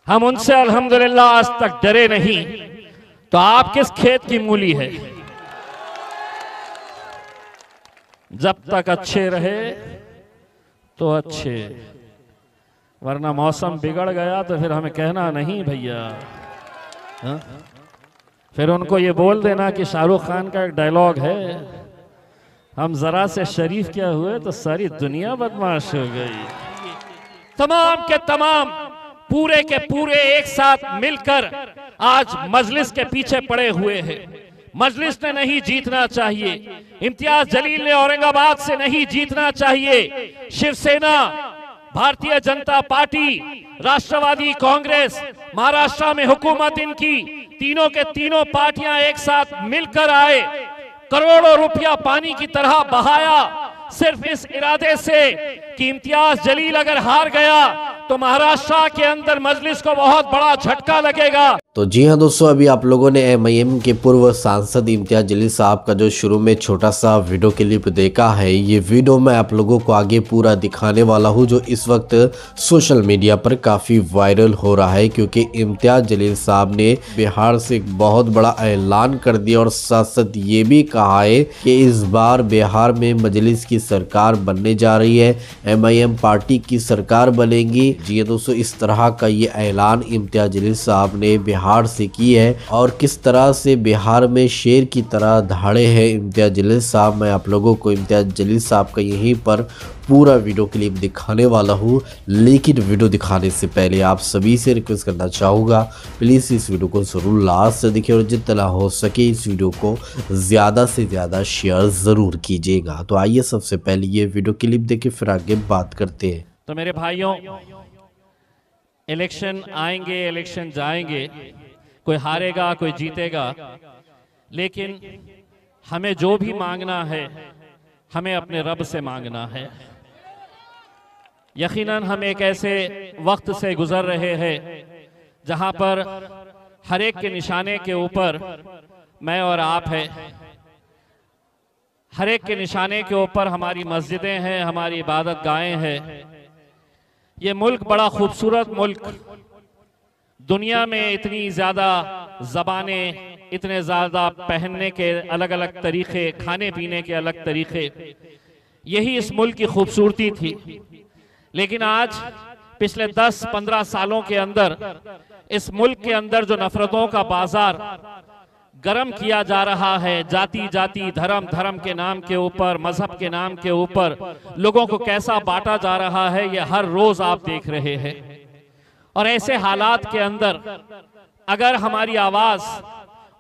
हम उनसे अल्हम्दुलिल्लाह आज तक डरे नहीं, तो आप किस खेत की मूली है? जब तक अच्छे रहे तो अच्छे, वरना मौसम बिगड़ गया तो फिर हमें कहना नहीं भैया। हाँ? फिर उनको ये बोल देना कि शाहरुख खान का एक डायलॉग है, हम जरा से शरीफ क्या हुए तो सारी दुनिया बदमाश हो गई। तमाम के तमाम पूरे के पूरे एक साथ मिलकर आज मजलिस के पीछे पड़े हुए हैं। मजलिस ने नहीं जीतना चाहिए, इम्तियाज जलील ने औरंगाबाद से नहीं जीतना चाहिए। शिवसेना, भारतीय जनता पार्टी, राष्ट्रवादी कांग्रेस, महाराष्ट्र में हुकूमत इनकी, तीनों के तीनों पार्टियां एक साथ मिलकर आए, करोड़ों रुपया पानी की तरह बहाया, सिर्फ इस इरादे से कि इम्तियाज जलील अगर हार गया तो महाराष्ट्र के अंदर मजलिस को बहुत बड़ा झटका लगेगा। तो जी हाँ दोस्तों, अभी आप लोगों ने एमआईएम के पूर्व सांसद इम्तियाज जलील साहब का जो शुरू में छोटा सा वीडियो क्लिप देखा है, ये वीडियो मैं आप लोगों को आगे पूरा दिखाने वाला हूँ, जो इस वक्त सोशल मीडिया पर काफ़ी वायरल हो रहा है। क्योंकि इम्तियाज जलील साहब ने बिहार से एक बहुत बड़ा ऐलान कर दिया और साथ साथ ये भी कहा है कि इस बार बिहार में मजलिस की सरकार बनने जा रही है, एमआईएम पार्टी की सरकार बनेगी। जी दोस्तों, इस तरह का ये ऐलान इम्तियाज जलील साहब ने बिहार से की है और किस तरह से बिहार में शेर की तरह धाड़े हैं इम्तियाज जलील साहब। मैं आप लोगों को इम्तियाज जलील साहब का यहीं पर पूरा वीडियो क्लिप दिखाने वाला हूँ, लेकिन वीडियो दिखाने से पहले आप सभी से रिक्वेस्ट करना चाहूँगा, प्लीज़ इस वीडियो को ज़रूर लास्ट से देखिए और जितना हो सके इस वीडियो को ज़्यादा से ज़्यादा शेयर ज़रूर कीजिएगा। तो आइए सबसे पहले ये वीडियो क्लिप देखे फिर आगे बात करते हैं। तो मेरे भाइयों, इलेक्शन आएंगे, इलेक्शन जाएंगे, कोई हारेगा कोई जीतेगा, लेकिन हमें जो भी मांगना है हमें अपने रब से मांगना है। यकीनन हम एक ऐसे वक्त से गुजर रहे हैं जहां पर हर एक के निशाने के ऊपर मैं और आप है, हर एक के निशाने के ऊपर हमारी मस्जिदें हैं, हमारी इबादत गाहें हैं। ये मुल्क बड़ा खूबसूरत मुल्क, दुनिया में इतनी ज़्यादा ज़बानें, इतने ज़्यादा पहनने के अलग अलग तरीक़े, खाने पीने के अलग तरीक़े, यही इस मुल्क की खूबसूरती थी। लेकिन आज पिछले 10-15 सालों के अंदर इस मुल्क के अंदर जो नफरतों का बाजार गरम किया जा रहा है, जाति जाति, धर्म धर्म के नाम के ऊपर, मजहब के नाम के ऊपर लोगों को कैसा बांटा जा रहा है, ये हर रोज आप देख रहे हैं। और ऐसे हालात के अंदर अगर हमारी आवाज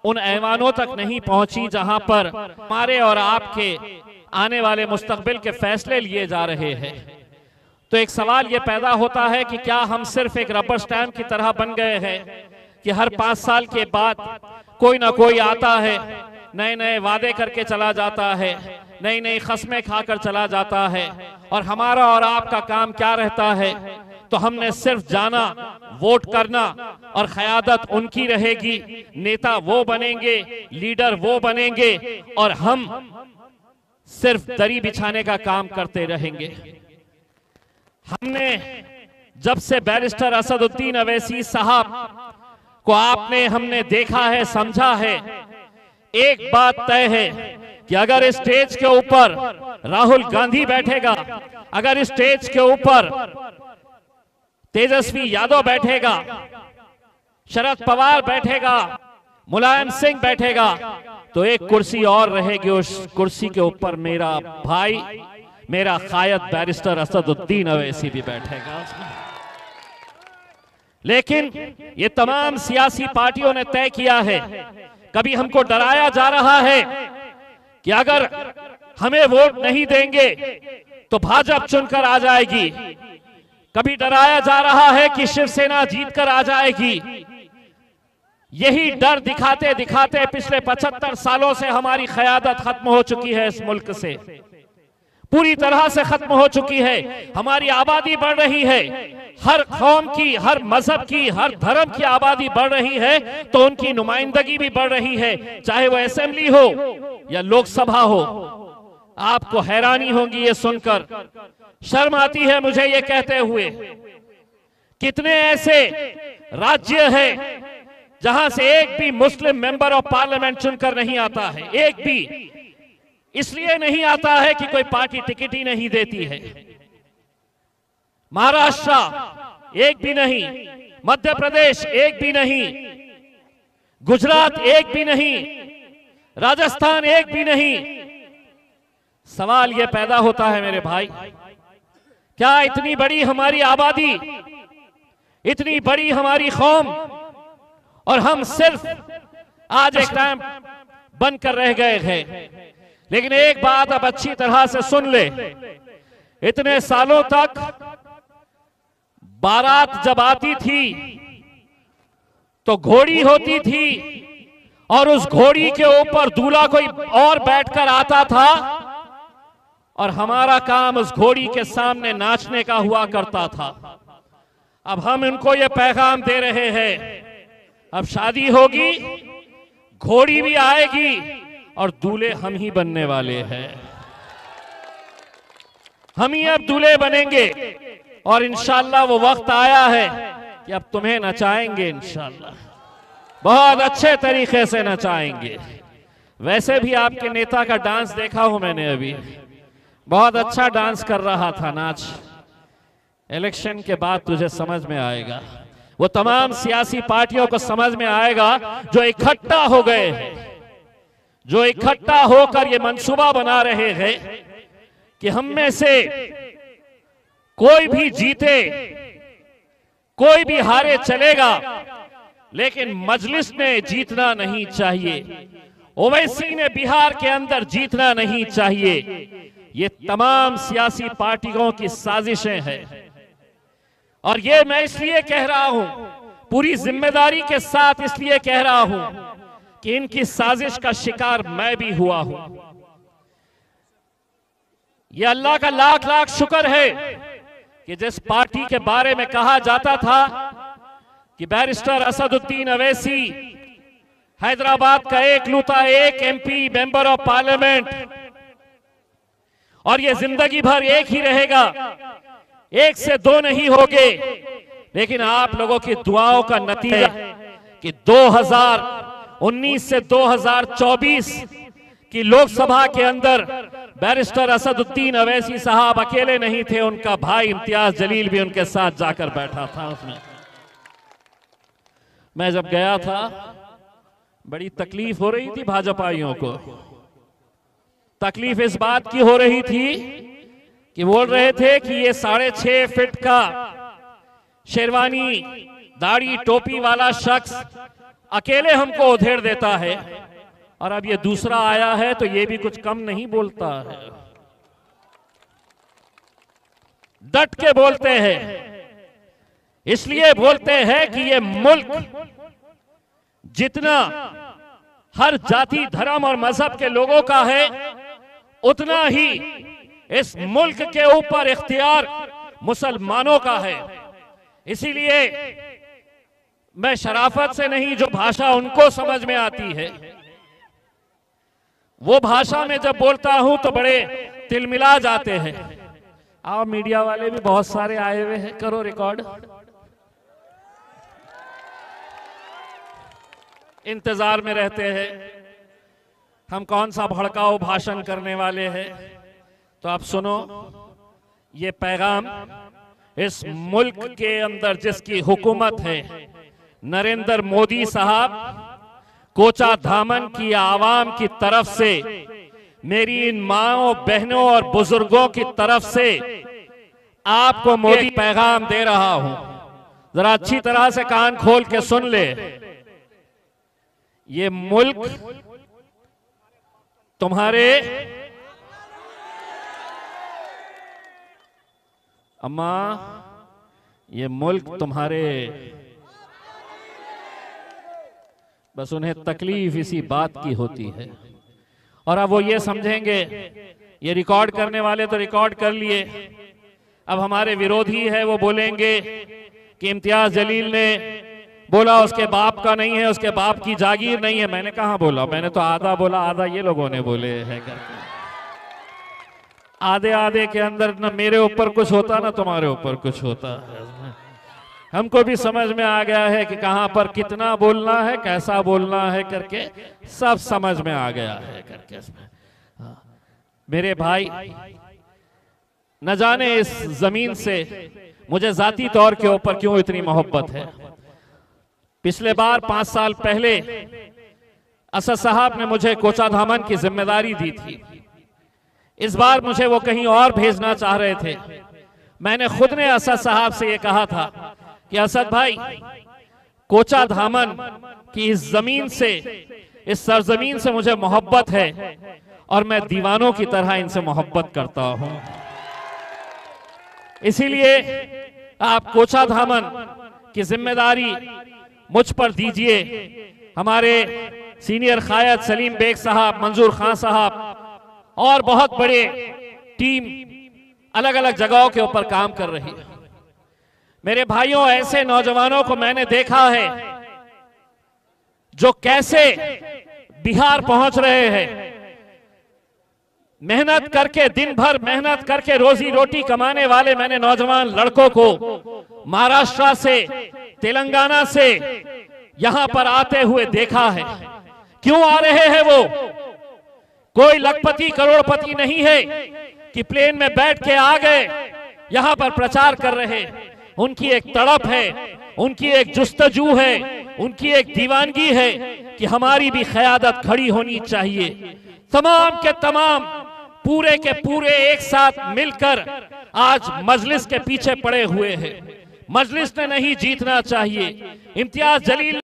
उन ऐवानों तक नहीं पहुंची जहां पर हमारे और आपके आने वाले मुस्तकबिल के फैसले लिए जा रहे हैं, तो एक सवाल ये पैदा होता है कि क्या हम सिर्फ एक रबर स्टैम्प की तरह बन गए हैं कि हर 5 साल के बाद कोई ना कोई आता है, नए नए वादे करके चला जाता है, नई नई खस्में खाकर चला जाता है, और हमारा और आपका काम क्या रहता है? तो हमने सिर्फ जाना, वोट करना, और क़यादत उनकी रहेगी, नेता वो बनेंगे, लीडर वो बनेंगे, और हम सिर्फ दरी बिछाने का काम करते रहेंगे। हमने जब से बैरिस्टर असदुद्दीन अवैसी साहब को हमने देखा है, समझा है, एक बात तय है कि अगर इस स्टेज के ऊपर राहुल गांधी बैठेगा, अगर इस स्टेज के ऊपर तेजस्वी यादव बैठेगा, शरद पवार बैठेगा, मुलायम सिंह बैठेगा, तो एक कुर्सी और रहेगी, उस कुर्सी के ऊपर मेरा भाई, मेरा कायद बैरिस्टर असदुद्दीन अवैसी भी बैठेगा। लेकिन ये तमाम सियासी पार्टियों ने तय किया है, कभी हमको डराया जा रहा है कि अगर हमें वोट नहीं देंगे तो भाजपा चुनकर आ जाएगी, कभी डराया जा रहा है कि शिवसेना जीतकर आ जाएगी। यही डर दिखाते दिखाते पिछले 75 सालों से हमारी क़यादत खत्म हो चुकी है, इस मुल्क से पूरी तरह से खत्म हो चुकी है। हमारी आबादी बढ़ रही है, हर कौम की, हर मजहब की, हर धर्म की आबादी बढ़ रही है, तो उनकी नुमाइंदगी भी बढ़ रही है, चाहे वो असेंबली हो या लोकसभा हो। आपको हैरानी होगी ये सुनकर, शर्म आती है मुझे ये कहते हुए कितने ऐसे राज्य हैं जहां से एक भी मुस्लिम मेंबर ऑफ पार्लियामेंट चुनकर नहीं आता है, एक भी। इसलिए नहीं आता है कि कोई पार्टी टिकट ही नहीं देती है। महाराष्ट्र एक भी नहीं, मध्य प्रदेश एक भी नहीं, गुजरात एक भी नहीं, राजस्थान एक भी नहीं। सवाल यह पैदा होता है मेरे भाई, क्या इतनी बड़ी हमारी आबादी, इतनी बड़ी हमारी कौम, और हम सिर्फ आज एक टाइम बनकर रह गए हैं। लेकिन एक बात अब अच्छी तरह से सुन ले, इतने सालों तक बारात जब आती थी तो घोड़ी होती थी और उस घोड़ी के ऊपर दूल्हा कोई और बैठकर आता था और हमारा काम उस घोड़ी के सामने नाचने का हुआ करता था। अब हम इनको ये पैगाम दे रहे हैं, अब शादी होगी, घोड़ी भी आएगी और दूल्हे हम ही बनने वाले हैं। हम ही अब दूल्हे बनेंगे और इंशाल्लाह वो वक्त आया है कि अब तुम्हें नचाएंगे, इंशाल्लाह बहुत अच्छे तरीके से नचाएंगे। वैसे भी आपके नेता का डांस देखा हूं मैंने, अभी बहुत अच्छा डांस कर रहा था, नाच। इलेक्शन के बाद तुझे समझ में आएगा, वो तमाम सियासी पार्टियों को समझ में आएगा जो इकट्ठा हो गए हैं, जो इकट्ठा होकर ये मंसूबा बना रहे हैं कि हम में से कोई भी जीते, कोई भी हारे चलेगा, लेकिन मजलिस ने जीतना नहीं चाहिए, ओवैसी ने बिहार के अंदर जीतना नहीं चाहिए। ये तमाम सियासी पार्टियों की साजिशें हैं और ये मैं इसलिए कह रहा हूं, पूरी जिम्मेदारी के साथ इसलिए कह रहा हूं कि इनकी साजिश का शिकार मैं भी हुआ हूं। ये अल्लाह का लाख लाख शुक्र है कि जिस पार्टी के बारे में कहा जाता था कि बैरिस्टर असदुद्दीन अवैसी हैदराबाद का एकलौता एक एमपी मेंबर ऑफ पार्लियामेंट, और ये जिंदगी भर एक ही रहेगा, एक से दो नहीं होगे। लेकिन आप लोगों की दुआओं का नतीजा कि 2019 से 2024 की लोकसभा के अंदर बैरिस्टर असदुद्दीन अवैसी साहब अकेले नहीं थे, उनका भाई इम्तियाज जलील भी उनके साथ जाकर बैठा था उसमें। मैं जब गया था बड़ी तकलीफ हो रही थी भाजपाइयों को। तकलीफ इस बात की हो रही थी कि बोल रहे थे कि ये 6.5 फीट का शेरवानी दाढ़ी टोपी वाला शख्स अकेले हमको उधेड़ देता है, और अब ये दूसरा आया है तो ये भी कुछ कम नहीं बोलता है। डट के बोलते हैं, इसलिए बोलते हैं कि ये मुल्क जितना हर जाति धर्म और मजहब के लोगों का है, उतना ही इस मुल्क के ऊपर इख्तियार मुसलमानों का है। इसीलिए मैं शराफत से नहीं, जो भाषा उनको समझ में आती है वो भाषा में जब बोलता हूं तो बड़े तिलमिला जाते हैं। आओ मीडिया वाले भी बहुत सारे आए हुए हैं, करो रिकॉर्ड। इंतजार में रहते हैं हम कौन सा भड़काऊ भाषण करने वाले हैं। तो आप सुनो ये पैगाम इस मुल्क के अंदर जिसकी हुकूमत है, नरेंद्र मोदी साहब, कोचा धामन की आवाम की तरफ से, मेरी इन माओ बहनों और बुजुर्गों की तरफ से आपको मोदी पैगाम दे रहा हूं। जरा अच्छी तरह से कान खोल के सुन ले। ये मुल्क तुम्हारे, अम्मा, ये मुल्क तुम्हारे, बस उन्हें तकलीफ इसी बात की होती है। और अब वो ये समझेंगे, ये रिकॉर्ड करने वाले तो रिकॉर्ड कर लिए, अब हमारे विरोधी है वो बोलेंगे कि इम्तियाज जलील ने बोला उसके बाप का नहीं है, उसके बाप की जागीर नहीं है। मैंने कहां बोला? मैंने तो आधा बोला, आधा ये लोगों ने बोले है करके। आधे आधे के अंदर न मेरे ऊपर कुछ होता ना तुम्हारे ऊपर कुछ होता है। हमको भी समझ में आ गया है कि कहां पर कितना बोलना है, कैसा बोलना है करके सब समझ में आ गया है करके। मेरे भाई, न जाने इस जमीन से मुझे जाती तौर के ऊपर क्यों इतनी मोहब्बत है। पिछले बार 5 साल पहले असद साहब ने मुझे कोचाधामन की जिम्मेदारी दी थी। इस बार मुझे वो कहीं और भेजना चाह रहे थे। मैंने खुद ने असद साहब से ये कहा था कि असद भाई, कोचाधामन की इस जमीन से, इस सरजमीन से मुझे मोहब्बत है और मैं दीवानों की तरह इनसे मोहब्बत करता हूं। इसीलिए आप कोचाधामन की जिम्मेदारी मुझ पर दीजिए। हमारे सीनियर कायद सलीम बेग साहब, मंजूर खान साहब और बहुत बड़े टीम अलग अलग जगहों के ऊपर काम कर रही है। मेरे भाइयों, ऐसे नौजवानों को मैंने देखा है जो कैसे बिहार पहुंच रहे हैं, मेहनत करके, दिन भर मेहनत करके रोजी रोटी कमाने वाले मैंने नौजवान लड़कों को महाराष्ट्र से, तेलंगाना से यहां पर आते हुए देखा है। क्यों आ रहे हैं वो? कोई लखपति करोड़पति नहीं है कि प्लेन में बैठ के आ गए, यहां पर प्रचार कर रहे। उनकी एक तड़प है, उनकी एक जुस्तजू है, उनकी एक दीवानगी है कि हमारी भी क़यादत खड़ी होनी चाहिए। तमाम के तमाम, पूरे के पूरे एक साथ मिलकर आज मजलिस के पीछे पड़े हुए हैं। मजलिस ने नहीं जीतना चाहिए। इम्तियाज जलील।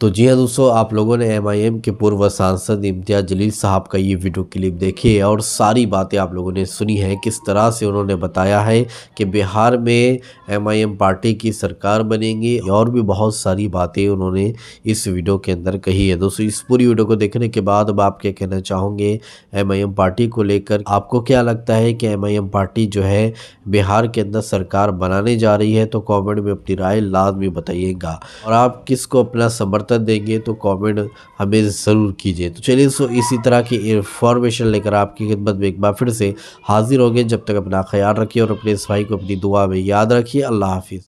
तो जी हाँ दोस्तों, आप लोगों ने MIM के पूर्व सांसद इम्तियाज जलील साहब का ये वीडियो क्लिप देखी है और सारी बातें आप लोगों ने सुनी है। किस तरह से उन्होंने बताया है कि बिहार में MIM पार्टी की सरकार बनेगी और भी बहुत सारी बातें उन्होंने इस वीडियो के अंदर कही है। दोस्तों, इस पूरी वीडियो को देखने के बाद अब आप क्या कहना चाहोगे MIM पार्टी को लेकर? आपको क्या लगता है कि MIM पार्टी जो है बिहार के अंदर सरकार बनाने जा रही है? तो कॉमेंट में अपनी राय लाजमी बताइएगा और आप किसको अपना समर्थन देंगे तो कमेंट हमें ज़रूर कीजिए। तो चलिए दोस्तों, इसी तरह की इंफॉर्मेशन लेकर आपकी खिदमत में एक बार फिर से हाजिर होंगे। जब तक अपना ख्याल रखिए और अपने इस भाई को अपनी दुआ में याद रखिए। अल्लाह हाफिज़।